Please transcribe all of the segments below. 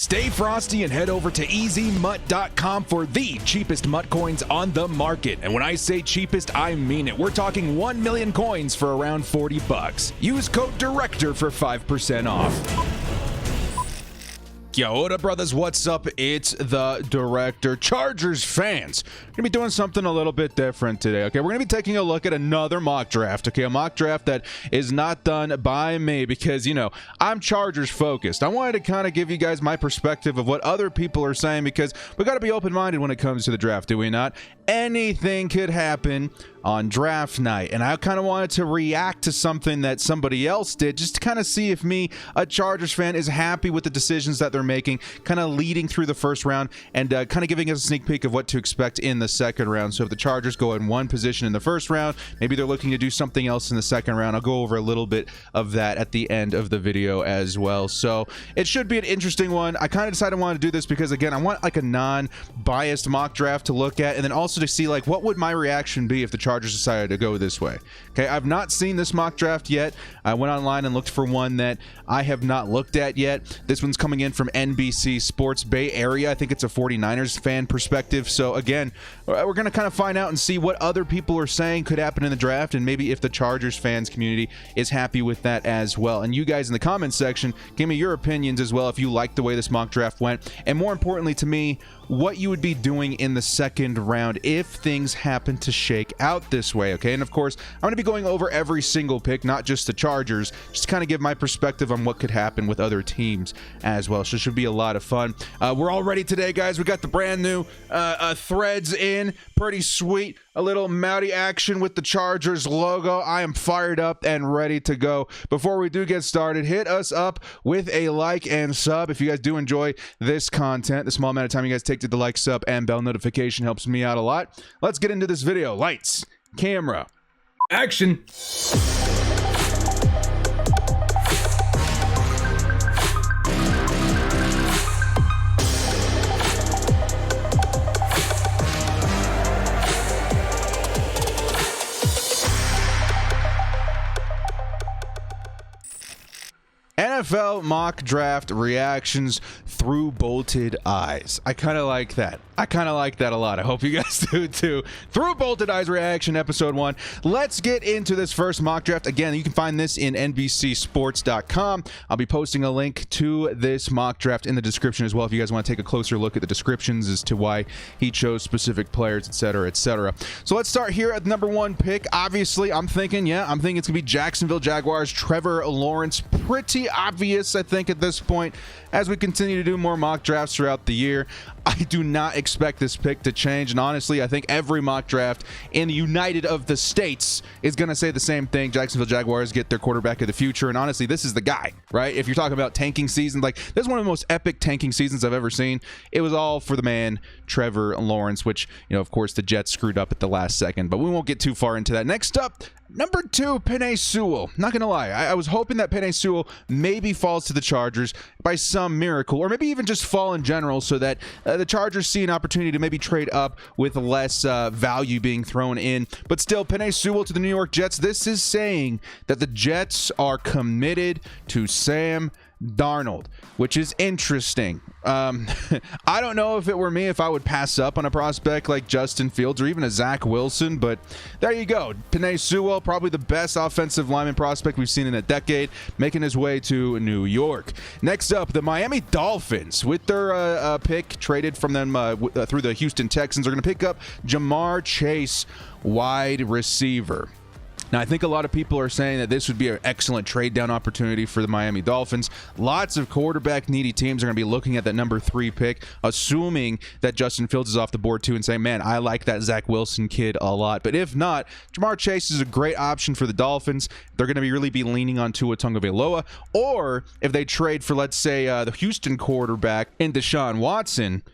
Stay frosty and head over to EasyMut.com for the cheapest MUT coins on the market. And when I say cheapest, I mean it. We're talking 1 million coins for around 40 bucks. Use code DIRECTOR for 5% off. Yo, what up, brothers? What's up? It's the Director. Chargers fans, we're gonna be doing something a little bit different today. Okay, we're gonna be taking a look at another mock draft. Okay, a mock draft that is not done by me because, you know, I'm Chargers focused. I wanted to kind of give you guys my perspective of what other people are saying because we got to be open-minded when it comes to the draft, do we not? Anything could happen on draft night, and I kind of wanted to react to something that somebody else did just to kind of see if me, a Chargers fan, is happy with the decisions that they're making, kind of leading through the first round and kind of giving us a sneak peek of what to expect in the second round. So if the Chargers go in one position in the first round, maybe they're looking to do something else in the second round. I'll go over a little bit of that at the end of the video as well. So it should be an interesting one. I kind of decided I wanted to do this because, again, I want like a non-biased mock draft to look at, and then also to see like what would my reaction be if the Chargers decided to go this way. Okay, I've not seen this mock draft yet. I went online and looked for one that I have not looked at yet. This one's coming in from NBC Sports Bay Area. I think it's a 49ers fan perspective. So again, we're going to kind of find out and see what other people are saying could happen in the draft, and maybe if the Chargers fans community is happy with that as well. And you guys in the comments section, give me your opinions as well if you like the way this mock draft went, and more importantly to me, what you would be doing in the second round if things happen to shake out this way. Okay, and of course I'm going to be going over every single pick, not just the Chargers, just to kind of give my perspective on what could happen with other teams as well. So it should be a lot of fun. We're all ready today, guys. We got the brand new threads in, pretty sweet. A little Mouty action with the Chargers logo. I am fired up and ready to go. Before we do get started, hit us up with a like and sub if you guys do enjoy this content. The small amount of time you guys take to the like, sub, and bell notification helps me out a lot. Let's get into this video. Lights, camera, action. NFL mock draft reactions through bolted eyes. I kind of like that. I kind of like that a lot. I hope you guys do too. Through bolted eyes reaction, episode 1. Let's get into this first mock draft. Again, you can find this in NBCsports.com. I'll be posting a link to this mock draft in the description as well if you guys want to take a closer look at the descriptions as to why he chose specific players, etc., etc. So let's start here at the number 1 pick. Obviously, I'm thinking it's going to be Jacksonville Jaguars, Trevor Lawrence. Pretty obvious, I think, at this point. As we continue to do more mock drafts throughout the year, I do not expect this pick to change. And honestly, I think every mock draft in the United of the States is going to say the same thing. Jacksonville Jaguars get their quarterback of the future. And honestly, this is the guy, right? If you're talking about tanking season, like this is one of the most epic tanking seasons I've ever seen. It was all for the man, Trevor Lawrence, which, you know, of course, the Jets screwed up at the last second. But we won't get too far into that. Next up, number 2, Penel Sewell. Not going to lie, I was hoping that Penel Sewell maybe falls to the Chargers by some miracle, or maybe even just fall in general so that the Chargers see an opportunity to maybe trade up with less value being thrown in. But still, Penel Sewell to the New York Jets. This is saying that the Jets are committed to Sam Darnold, which is interesting. I don't know if it were me if I would pass up on a prospect like Justin Fields or even a Zach Wilson, but there you go. Penel Sewell, probably the best offensive lineman prospect we've seen in a decade, making his way to New York. Next up, the Miami Dolphins, with their pick traded from them through the Houston Texans, are going to pick up Ja'Marr Chase, wide receiver. Now, I think a lot of people are saying that this would be an excellent trade down opportunity for the Miami Dolphins. Lots of quarterback needy teams are going to be looking at that number 3 pick, assuming that Justin Fields is off the board too, and saying, man, I like that Zach Wilson kid a lot. But if not, Ja'Marr Chase is a great option for the Dolphins. They're going to really be leaning on Tua Tagovailoa, or if they trade for, let's say, the Houston quarterback in Deshaun Watson,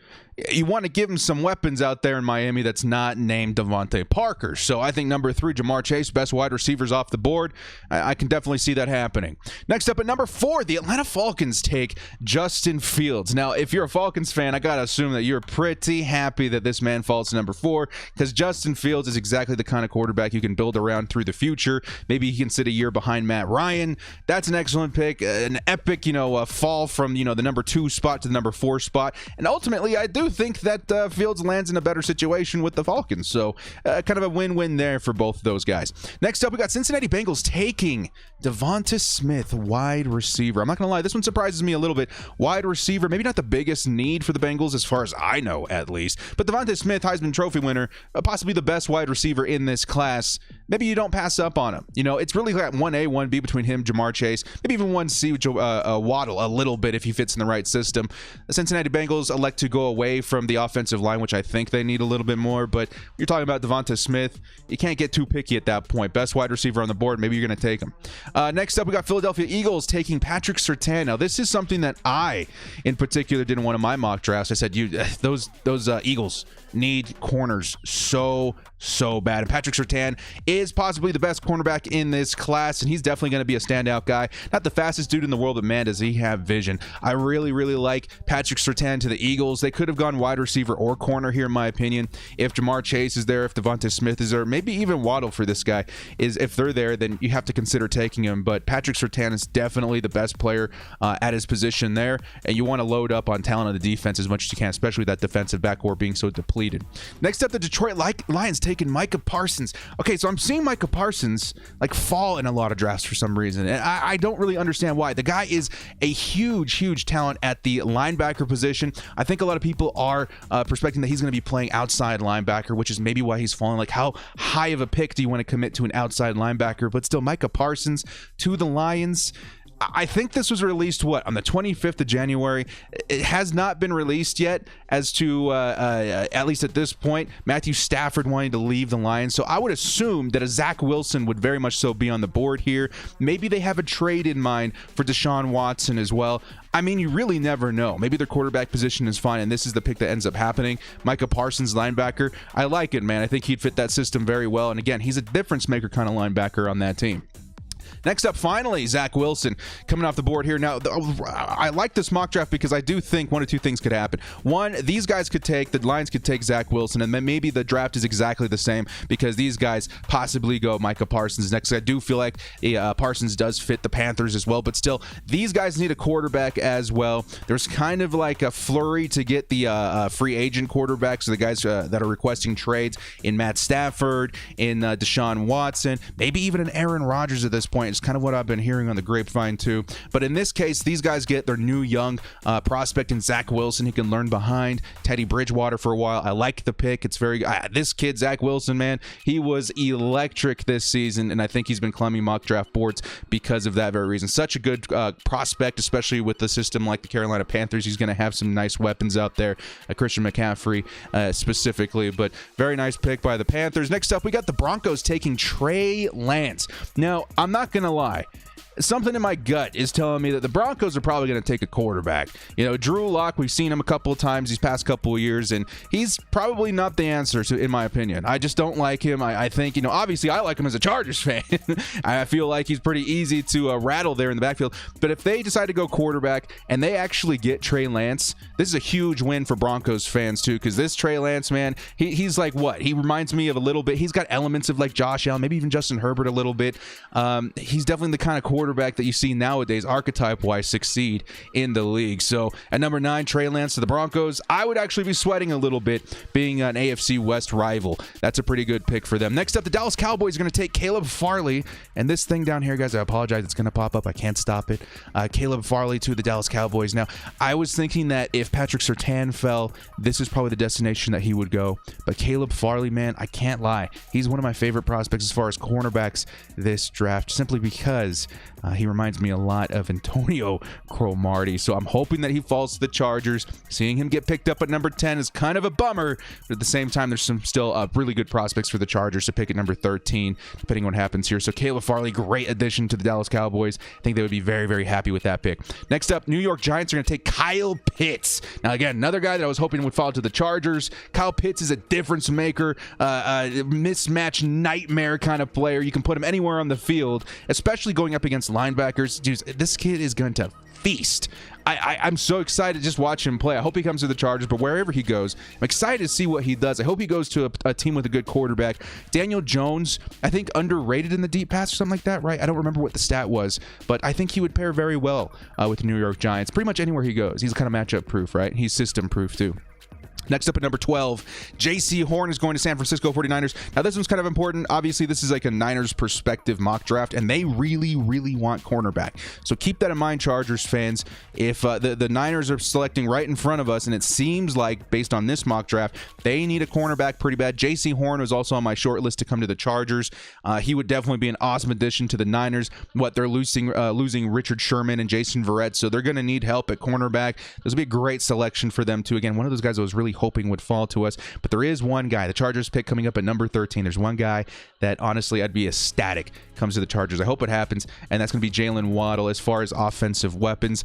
you want to give him some weapons out there in Miami that's not named Devontae Parker. So I think number 3, Ja'Marr Chase, best wide receivers off the board. I can definitely see that happening. Next up at number 4, the Atlanta Falcons take Justin Fields. Now, if you're a Falcons fan, I got to assume that you're pretty happy that this man falls to number 4, because Justin Fields is exactly the kind of quarterback you can build around through the future. Maybe he can sit a year behind Matt Ryan. That's an excellent pick. An epic, fall from, the number 2 spot to the number 4 spot. And ultimately, I do think that Fields lands in a better situation with the Falcons. So kind of a win-win there for both of those guys. Next up, we got Cincinnati Bengals taking Devonta Smith, wide receiver. I'm not going to lie, this one surprises me a little bit. Wide receiver, maybe not the biggest need for the Bengals as far as I know, at least. But Devonta Smith, Heisman Trophy winner, possibly the best wide receiver in this class. Maybe you don't pass up on him. It's really like 1A, 1B between him, Ja'Marr Chase, maybe even 1C with Waddle a little bit if he fits in the right system. The Cincinnati Bengals elect to go away from the offensive line, which I think they need a little bit more. But you're talking about Devonta Smith. You can't get too picky at that point. Best wide receiver on the board. Maybe you're going to take him. Next up, we got Philadelphia Eagles taking Patrick Surtain. Now, this is something that I, in particular, did in one of my mock drafts. I said, those Eagles need corners so bad. And Patrick Surtain is possibly the best cornerback in this class, and he's definitely going to be a standout guy. Not the fastest dude in the world, but man, does he have vision. I really like Patrick Surtain to the Eagles. They could have gone wide receiver or corner here, in my opinion. If Ja'Marr Chase is there, if Devonta Smith is there, maybe even Waddle for this guy, if they're there, then you have to consider taking him. But Patrick Surtain is definitely the best player at his position there, and you want to load up on talent on the defense as much as you can, especially that defensive backcourt being so depleted. Next up, the Detroit Lions taking Micah Parsons. Okay, so I'm seeing Micah Parsons fall in a lot of drafts for some reason, and I don't really understand why. The guy is a huge talent at the linebacker position. I think a lot of people are prospecting that he's going to be playing outside linebacker, which is maybe why he's falling. How high of a pick do you want to commit to an outside linebacker? But still, Micah Parsons to the Lions. I think this was released, on the 25th of January. It has not been released yet as to, at least at this point, Matthew Stafford wanting to leave the Lions. So I would assume that a Zach Wilson would very much so be on the board here. Maybe they have a trade in mind for Deshaun Watson as well. I mean, you really never know. Maybe their quarterback position is fine, and this is the pick that ends up happening. Micah Parsons, linebacker. I like it, man. I think he'd fit that system very well. And again, he's a difference maker kind of linebacker on that team. Next up, finally, Zach Wilson coming off the board here. Now, I like this mock draft because I do think one or two things could happen. One, these guys the Lions could take Zach Wilson, and then maybe the draft is exactly the same because these guys possibly go Micah Parsons next. I do feel like Parsons does fit the Panthers as well, but still, these guys need a quarterback as well. There's kind of like a flurry to get the free agent quarterbacks, so the guys that are requesting trades in Matt Stafford, in Deshaun Watson, maybe even an Aaron Rodgers at this point. It's kind of what I've been hearing on the grapevine too. But in this case, these guys get their new young prospect in Zach Wilson. He can learn behind Teddy Bridgewater for a while. I like the pick. It's very this kid, Zach Wilson, man, he was electric this season, and I think he's been climbing mock draft boards because of that very reason. Such a good prospect, especially with the system like the Carolina Panthers. He's going to have some nice weapons out there, Christian McCaffrey specifically, but very nice pick by the Panthers. Next up, we got the Broncos taking Trey Lance. Now, I'm not going to lie. Something in my gut is telling me that the Broncos are probably going to take a quarterback. Drew Lock, we've seen him a couple of times these past couple of years, and he's probably not the answer, in my opinion. I just don't like him. I think, obviously I like him as a Chargers fan. I feel like he's pretty easy to rattle there in the backfield. But if they decide to go quarterback and they actually get Trey Lance, this is a huge win for Broncos fans too, because this Trey Lance, man, he's like what? He reminds me of a little bit. He's got elements of like Josh Allen, maybe even Justin Herbert a little bit. He's definitely the kind of quarterback that you see nowadays, archetype-wise, succeed in the league. So at number 9, Trey Lance to the Broncos. I would actually be sweating a little bit being an AFC West rival. That's a pretty good pick for them. Next up, the Dallas Cowboys are going to take Caleb Farley. And this thing down here, guys, I apologize. It's going to pop up. I can't stop it. Caleb Farley to the Dallas Cowboys. Now, I was thinking that if Patrick Surtain fell, this is probably the destination that he would go. But Caleb Farley, man, I can't lie. He's one of my favorite prospects as far as cornerbacks this draft, simply because He reminds me a lot of Antonio Cromartie, so I'm hoping that he falls to the Chargers. Seeing him get picked up at number 10 is kind of a bummer, but at the same time, there's some still really good prospects for the Chargers to pick at number 13, depending on what happens here. So Caleb Farley, great addition to the Dallas Cowboys. I think they would be very, very happy with that pick. Next up, New York Giants are going to take Kyle Pitts. Now, again, another guy that I was hoping would fall to the Chargers. Kyle Pitts is a difference maker, mismatch nightmare kind of player. You can put him anywhere on the field, especially going up against linebackers. Dude, this kid is going to feast. I'm so excited to just watch him play. I hope he comes to the Chargers, but wherever he goes, I'm excited to see what he does. I hope he goes to a team with a good quarterback. Daniel Jones, I think underrated in the deep pass or something like that, right? I don't remember what the stat was, but I think he would pair very well with the New York Giants. Pretty much anywhere he goes. He's kind of matchup proof, right? He's system proof too. Next up at number 12, Jaycee Horn is going to San Francisco 49ers. Now, this one's kind of important. Obviously, this is like a Niners perspective mock draft, and they really, really want cornerback. So keep that in mind, Chargers fans. If the Niners are selecting right in front of us, and it seems like, based on this mock draft, they need a cornerback pretty bad. Jaycee Horn was also on my short list to come to the Chargers. He would definitely be an awesome addition to the Niners. They're losing Richard Sherman and Jason Verrett, so they're going to need help at cornerback. This would be a great selection for them, too. Again, one of those guys I was really hoping would fall to us, but there is one guy, the Chargers pick coming up at number 13. There's one guy that honestly I'd be ecstatic comes to the Chargers. I hope it happens, and that's going to be Jaylen Waddle as far as offensive weapons.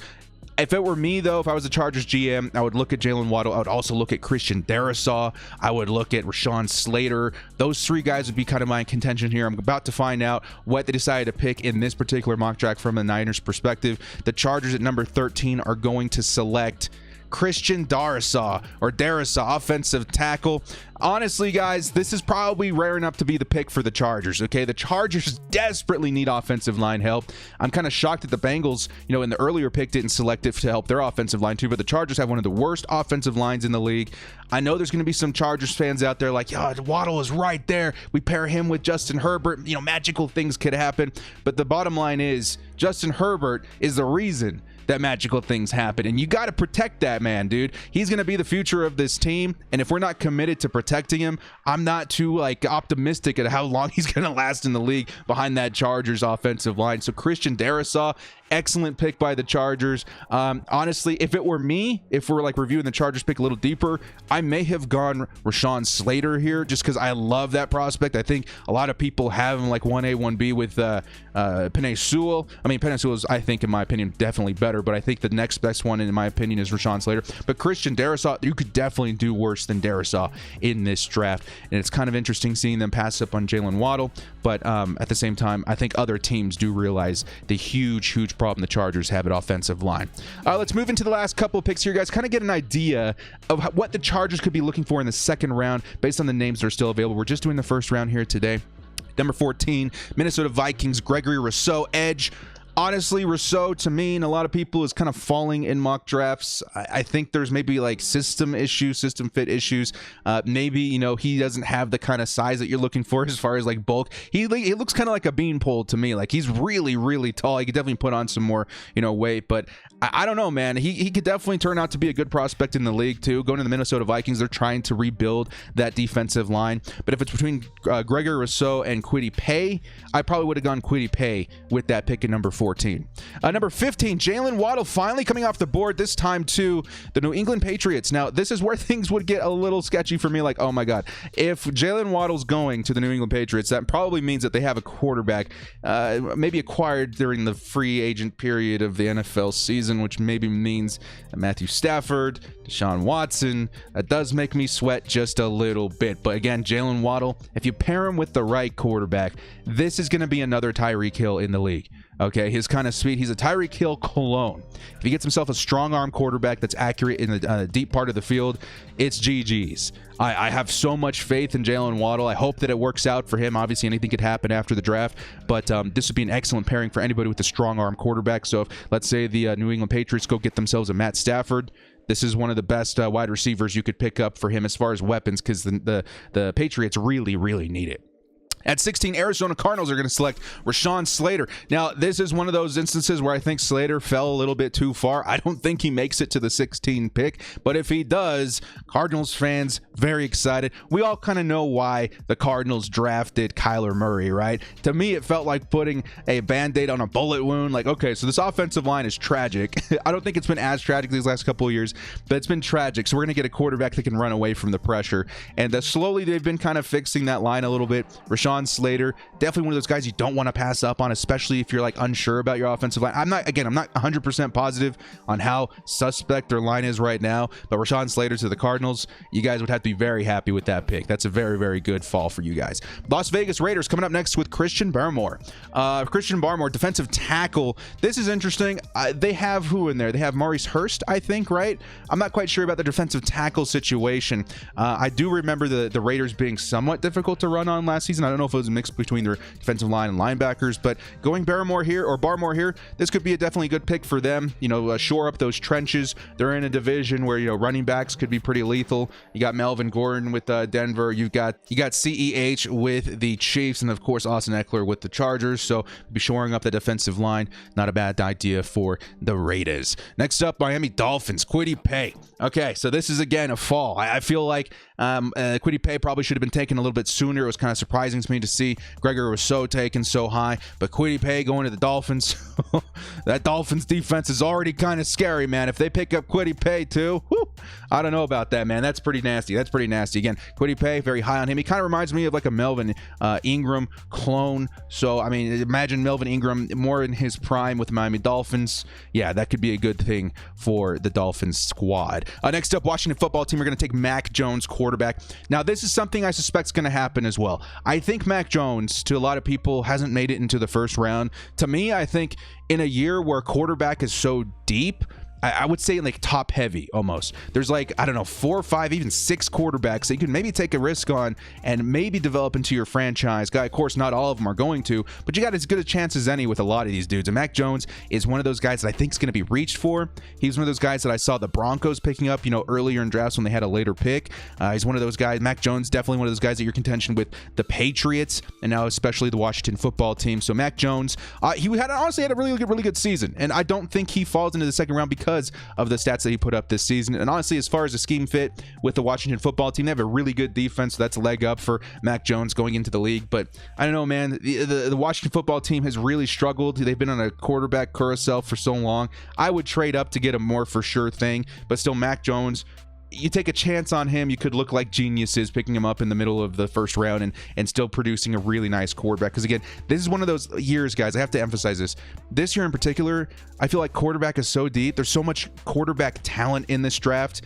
If it were me, though, if I was a Chargers GM, I would look at Jaylen Waddle. I would also look at Christian Darrisaw. I would look at Rashawn Slater. Those three guys would be kind of my contention here. I'm about to find out what they decided to pick in this particular mock draft from the Niners' perspective. The Chargers at number 13 are going to select Christian Darrisaw, offensive tackle. Honestly, guys, this is probably rare enough to be the pick for the Chargers, okay? The Chargers desperately need offensive line help. I'm kind of shocked that the Bengals, in the earlier pick didn't select it to help their offensive line too, but the Chargers have one of the worst offensive lines in the league. I know there's going to be some Chargers fans out there like, Waddle is right there. We pair him with Justin Herbert. Magical things could happen. But the bottom line is Justin Herbert is the reason that magical things happen, and you got to protect that man, dude. He's going to be the future of this team, and if we're not committed to protecting him, I'm not too optimistic at how long he's going to last in the league behind that Chargers offensive line. So Christian Darrisaw, excellent pick by the Chargers. Honestly, if it were me, if we're reviewing the Chargers pick a little deeper, I may have gone Rashawn Slater here just because I love that prospect. I think a lot of people have him 1A, 1B with Penel Sewell. I mean, Penel Sewell is, I think, in my opinion, definitely better, but I think the next best one, in my opinion, is Rashawn Slater. But Christian Darrisaw, you could definitely do worse than Darrisaw in this draft, and it's kind of interesting seeing them pass up on Jaylen Waddle, but at the same time, I think other teams do realize the huge problem the Chargers have at offensive line. Let's move into the last couple of picks here, guys. Kind of get an idea of what the Chargers could be looking for in the second round based on the names that are still available. We're just doing the first round here today. Number 14, Minnesota Vikings, Gregory Rousseau, edge. Honestly, Rousseau, to me, and a lot of people, is kind of falling in mock drafts. I think there's maybe system fit issues. Maybe, he doesn't have the kind of size that you're looking for as far as bulk. He looks kind of like a beanpole to me. He's really, really tall. He could definitely put on some more, weight, but I don't know, man. He could definitely turn out to be a good prospect in the league too. Going to the Minnesota Vikings, they're trying to rebuild that defensive line. But if it's between Gregory Rousseau and Kwity Paye, I probably would have gone Kwity Paye with that pick at number 14. Number 15, Jaylen Waddle finally coming off the board, this time to the New England Patriots. Now, this is where things would get a little sketchy for me. Oh my God, if Jaylen Waddle's going to the New England Patriots, that probably means that they have a quarterback maybe acquired during the free agent period of the NFL season, which maybe means Matthew Stafford, Deshaun Watson. That does make me sweat just a little bit. But again, Jaylen Waddle, if you pair him with the right quarterback, this is going to be another Tyreek Hill in the league. Okay, his kind of speed. He's a Tyreek Hill clone. If he gets himself a strong arm quarterback that's accurate in the deep part of the field, it's GG's. I have so much faith in Jaylen Waddle. I hope that it works out for him. Obviously, anything could happen after the draft, but this would be an excellent pairing for anybody with a strong arm quarterback. So if, let's say, the New England Patriots go get themselves a Matt Stafford, this is one of the best wide receivers you could pick up for him as far as weapons, because the Patriots really, really need it. At 16, Arizona Cardinals are going to select Rashawn Slater. Now, this is one of those instances where I think Slater fell a little bit too far. I don't think he makes it to the 16 pick, but if he does, Cardinals fans, very excited. We all kind of know why the Cardinals drafted Kyler Murray, right? To me, it felt like putting a Band-Aid on a bullet wound. Like, okay, so this offensive line is tragic. I don't think it's been as tragic these last couple of years, but it's been tragic. So we're going to get a quarterback that can run away from the pressure. And slowly they've been kind of fixing that line a little bit. Rashawn Slater, definitely one of those guys you don't want to pass up on, especially if you're like unsure about your offensive line. I'm not 100% positive on how suspect their line is right now, but Rashawn Slater to the Cardinals, you guys would have to be very happy with that pick. That's a very, very good fall for you guys. Las Vegas Raiders coming up next with Christian Barmore. Christian Barmore, defensive tackle. This is interesting. They have who in there? They have Maurice Hurst, I think, right? I'm not quite sure about the defensive tackle situation. I do remember the Raiders being somewhat difficult to run on last season. I don't know if it was a mix between their defensive line and linebackers, but going Barmore here, this could be a definitely good pick for them. Shore up those trenches. They're in a division where running backs could be pretty lethal. You got Melvin Gordon with Denver. You got CEH with the Chiefs, and of course Austin Eckler with the Chargers. So be shoring up the defensive line. Not a bad idea for the Raiders. Next up, Miami Dolphins. Kwity Paye. Okay, so this is again a fall. I feel like Kwity Paye probably should have been taken a little bit sooner. It was kind of surprising to me to see Gregory Rousseau taken so high, but Kwity Paye going to the Dolphins. That Dolphins defense is already kind of scary, man. If they pick up Kwity Paye too, I don't know about that, man. That's pretty nasty. Again, Kwity Paye, very high on him. He kind of reminds me of like a Melvin Ingram clone. So, I mean, imagine Melvin Ingram more in his prime with the Miami Dolphins. Yeah, that could be a good thing for the Dolphins squad. Next up, Washington football team are going to take Mac Jones, quarterback. Now, this is something I suspect is going to happen as well. I think Mac Jones, to a lot of people, hasn't made it into the first round. To me, I think in a year where quarterback is so deep, I would say like top heavy almost. There's like, I don't know, 4 or 5, even 6 quarterbacks that you can maybe take a risk on and maybe develop into your franchise guy. Of course, not all of them are going to, but you got as good a chance as any with a lot of these dudes. And Mac Jones is one of those guys that I think is going to be reached for. He's one of those guys that I saw the Broncos picking up, earlier in drafts when they had a later pick. He's one of those guys. Mac Jones, definitely one of those guys that you're contention with the Patriots and now especially the Washington football team. So Mac Jones, he honestly had a really good season, and I don't think he falls into the second round because of the stats that he put up this season. And honestly, as far as the scheme fit with the Washington football team, they have a really good defense, so that's a leg up for Mac Jones going into the league. But I don't know, man, the Washington football team has really struggled. They've been on a quarterback carousel for so long. I would trade up to get a more for sure thing, but still Mac Jones, you take a chance on him, you could look like geniuses picking him up in the middle of the first round and still producing a really nice quarterback. Because again, this is one of those years, guys, I have to emphasize this year in particular, I feel like quarterback is so deep. There's so much quarterback talent in this draft.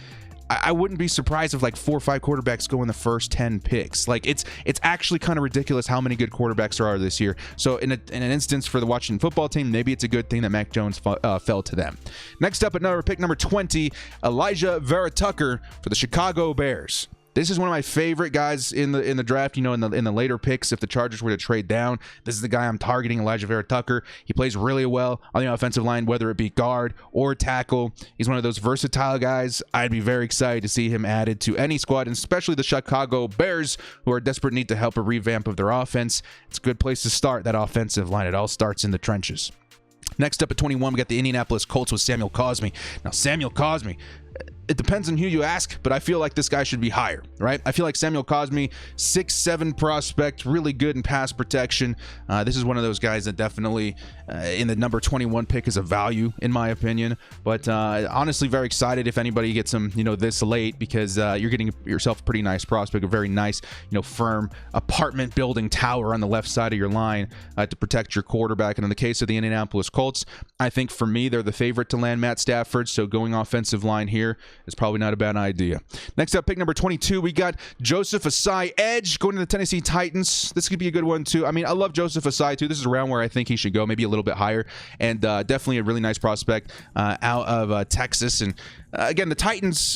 I wouldn't be surprised if like 4 or 5 quarterbacks go in the first 10 picks. Like it's actually kind of ridiculous how many good quarterbacks there are this year. So in an instance for the Washington football team, maybe it's a good thing that Mac Jones fell to them. Next up at pick number 20, Alijah-Vera for the Chicago Bears. This is one of my favorite guys in the draft, in the later picks. If the Chargers were to trade down, this is the guy I'm targeting, Alijah-Vera. He plays really well on the offensive line, whether it be guard or tackle. He's one of those versatile guys. I'd be very excited to see him added to any squad, and especially the Chicago Bears, who are desperate need to help a revamp of their offense. It's a good place to start that offensive line. It all starts in the trenches. Next up at 21, we got the Indianapolis Colts with Samuel Cosmi. Now, Samuel Cosmi, it depends on who you ask, but I feel like this guy should be higher, right? I feel like Samuel Cosmi, 6'7" prospect, really good in pass protection. This is one of those guys that definitely in the number 21 pick is a value, in my opinion. But honestly, very excited if anybody gets him, this late, because you're getting yourself a pretty nice prospect, a very nice, firm apartment building tower on the left side of your line to protect your quarterback. And in the case of the Indianapolis Colts, I think for me, they're the favorite to land Matt Stafford. So going offensive line here is probably not a bad idea. Next up, pick number 22, we got Joseph Ossai, edge, going to the Tennessee Titans. This could be a good one too. I mean, I love Joseph Ossai too. This is around where I think he should go, maybe a little bit higher, and definitely a really nice prospect out of Texas. And Again, the Titans,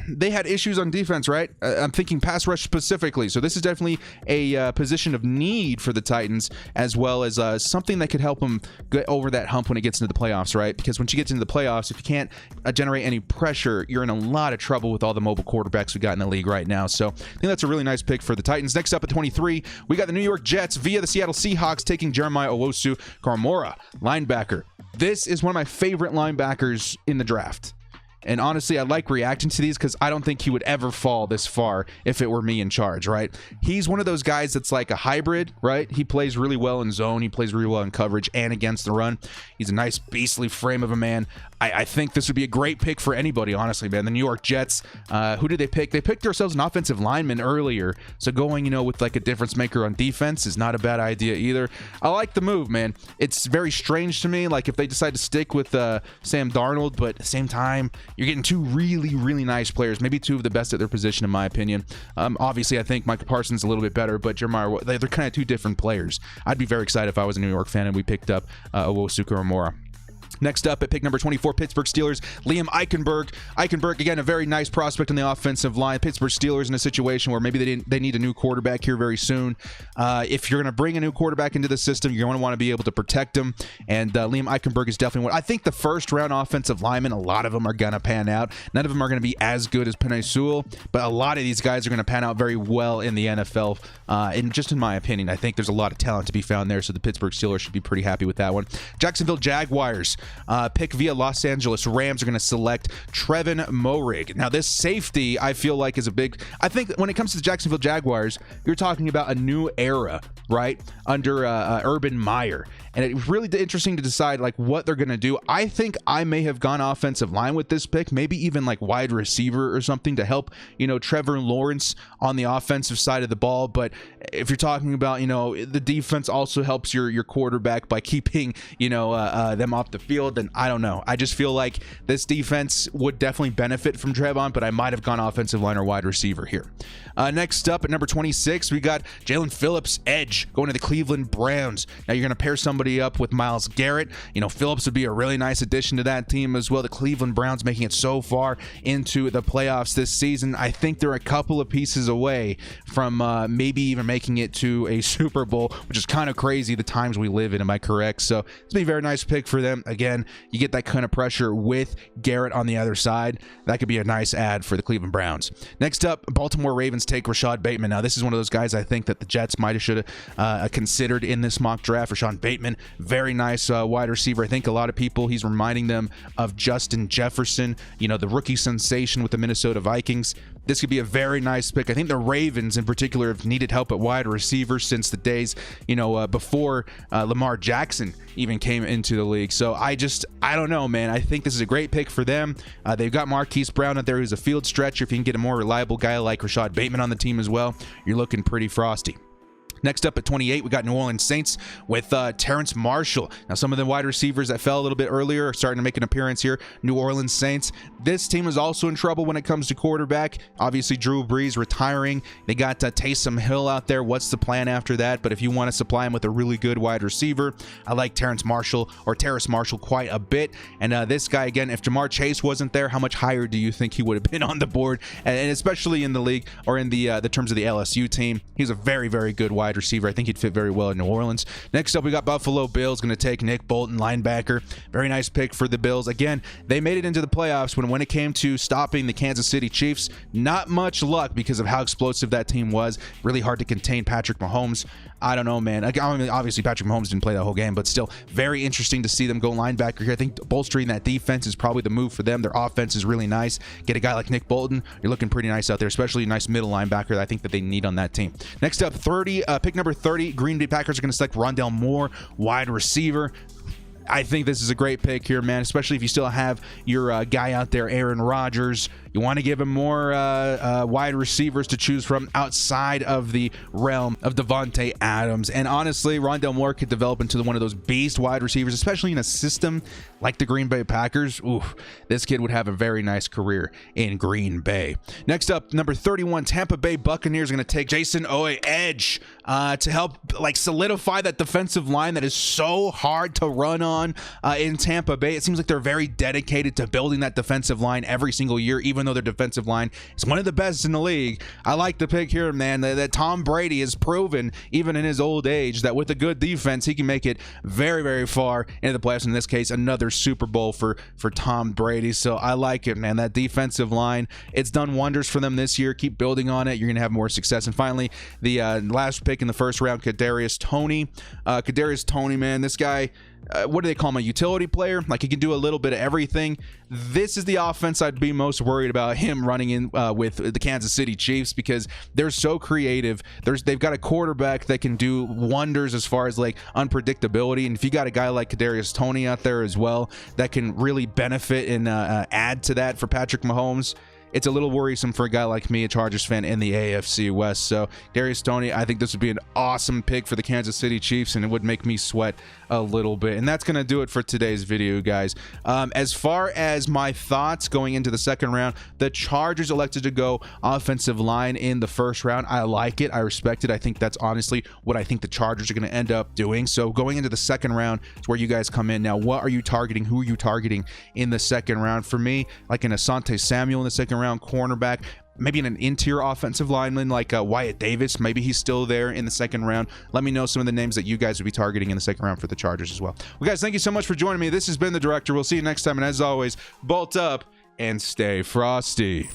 they had issues on defense, right? I'm thinking pass rush specifically. So this is definitely a position of need for the Titans, as well as something that could help them get over that hump when it gets into the playoffs, right? Because once you get into the playoffs, if you can't generate any pressure, you're in a lot of trouble with all the mobile quarterbacks we got in the league right now. So I think that's a really nice pick for the Titans. Next up at 23, we got the New York Jets via the Seattle Seahawks taking Jeremiah Owusu-Koramoah, linebacker. This is one of my favorite linebackers in the draft. And honestly, I like reacting to these because I don't think he would ever fall this far if it were me in charge, right? He's one of those guys that's like a hybrid, right? He plays really well in zone. He plays really well in coverage and against the run. He's a nice, beastly frame of a man. I think this would be a great pick for anybody, honestly, man. The New York Jets, who did they pick? They picked themselves an offensive lineman earlier. So going, with like a difference maker on defense is not a bad idea either. I like the move, man. It's very strange to me, like if they decide to stick with Sam Darnold, but at the same time, you're getting two really, really nice players, maybe two of the best at their position, in my opinion. Obviously, I think Micah Parsons is a little bit better, but Jeremiah, they're kind of two different players. I'd be very excited if I was a New York fan and we picked up Owusu-Koramoah. Next up at pick number 24, Pittsburgh Steelers, Llam Eichenberg. Eichenberg, again, a very nice prospect on the offensive line. Pittsburgh Steelers in a situation where maybe they need a new quarterback here very soon. If you're going to bring a new quarterback into the system, you're going to want to be able to protect him. And Llam Eichenberg is definitely one. I think the first round offensive linemen, a lot of them are going to pan out. None of them are going to be as good as Penel, Sewell, but a lot of these guys are going to pan out very well in the NFL. And just in my opinion, I think there's a lot of talent to be found there, so the Pittsburgh Steelers should be pretty happy with that one. Jacksonville Jaguars. Pick via Los Angeles Rams are going to select Trevin Moehrig. Now, this safety, I feel like, is a big... I think when it comes to the Jacksonville Jaguars, you're talking about a new era, right, under Urban Meyer. And it's really interesting to decide like what they're going to do. I think I may have gone offensive line with this pick, maybe even like wide receiver or something to help, Trevor Lawrence on the offensive side of the ball. But if you're talking about, the defense also helps your quarterback by keeping, them off the field, then I don't know. I just feel like this defense would definitely benefit from Trevon, but I might have gone offensive line or wide receiver here. Next up at number 26, we got Jalen Phillips, edge, going to the Cleveland Browns. Now you're going to pair somebody up with Myles Garrett. Phillips would be a really nice addition to that team as well. The Cleveland Browns making it so far into the playoffs this season. I think they're a couple of pieces away from maybe even making it to a Super Bowl, which is kind of crazy the times we live in. Am I correct? So it's been a very nice pick for them. Again, you get that kind of pressure with Garrett on the other side. That could be a nice add for the Cleveland Browns. Next up, Baltimore Ravens take Rashad Bateman. Now, this is one of those guys I think that the Jets might have should have considered in this mock draft. Rashad Bateman, very nice wide receiver. I think a lot of people, he's reminding them of Justin Jefferson, the rookie sensation with the Minnesota Vikings. This could be a very nice pick. I think the Ravens in particular have needed help at wide receiver since the days, before Lamar Jackson even came into the league. So I don't know, man. I think this is a great pick for them. They've got Marquise Brown out there who's a field stretcher. If you can get a more reliable guy like Rashad Bateman on the team as well, you're looking pretty frosty. Next up at 28, we got New Orleans Saints with Terrence Marshall. Now, some of the wide receivers that fell a little bit earlier are starting to make an appearance here. New Orleans Saints. This team is also in trouble when it comes to quarterback. Obviously, Drew Brees retiring. They got Taysom Hill out there. What's the plan after that? But if you want to supply him with a really good wide receiver, I like Terrence Marshall quite a bit. And this guy, again, if Jamar Chase wasn't there, how much higher do you think he would have been on the board? And especially in the league or in the terms of the LSU team, he's a very, very good wide receiver. I think he'd fit very well in New Orleans. Next up, we got Buffalo Bills going to take Nick Bolton, linebacker. Very nice pick for the Bills. Again, they made it into the playoffs when it came to stopping the Kansas City Chiefs. Not much luck because of how explosive that team was. Really hard to contain Patrick Mahomes. I don't know, man. Obviously, Patrick Mahomes didn't play that whole game, but still very interesting to see them go linebacker here. I think bolstering that defense is probably the move for them. Their offense is really nice. Get a guy like Nick Bolton. You're looking pretty nice out there, especially a nice middle linebacker that I think that they need on that team. Next up, pick number 30, Green Bay Packers are going to select Rondale Moore, wide receiver. I think this is a great pick here, man, especially if you still have your guy out there, Aaron Rodgers. You want to give him more wide receivers to choose from outside of the realm of Devontae Adams. And honestly, Rondale Moore could develop into one of those beast wide receivers, especially in a system like the Green Bay Packers. Oof, this kid would have a very nice career in Green Bay. Next up, number 31, Tampa Bay Buccaneers are going to take Jason Owe edge to help solidify that defensive line that is so hard to run on in Tampa Bay. It seems like they're very dedicated to building that defensive line every single year, even though their defensive line is one of the best in the league. I like the pick here, man, that Tom Brady has proven, even in his old age, that with a good defense, he can make it very, very far into the playoffs. In this case, another Super Bowl for Tom Brady. So I like it, man. That defensive line, it's done wonders for them this year. Keep building on it. You're going to have more success. And finally, the last pick in the first round, Kadarius Toney. Kadarius Toney, man, this guy, what do they call him, a utility player? Like, he can do a little bit of everything. This is the offense I'd be most worried about him running in with the Kansas City Chiefs, because they're so creative. They've got a quarterback that can do wonders as far as like unpredictability, and if you got a guy like Kadarius Toney out there as well that can really benefit and add to that for Patrick Mahomes, it's a little worrisome for a guy like me, a Chargers fan in the AFC West. So Kadarius Toney, I think this would be an awesome pick for the Kansas City Chiefs, and it would make me sweat a little bit. And that's going to do it for today's video, guys. As far as my thoughts going into the second round, the Chargers elected to go offensive line in the first round. I like it. I respect it. I think that's honestly what I think the Chargers are going to end up doing. So going into the second round is where you guys come in. Now, what are you targeting? Who are you targeting in the second round? For me, like an Asante Samuel in the second round, cornerback, maybe an interior offensive lineman like Wyatt Davis. Maybe he's still there in the second round. Let me know some of the names that you guys would be targeting in the second round for the Chargers as well. Well, guys, thank you so much for joining me. This has been The Director. We'll see you next time. And as always, bolt up and stay frosty.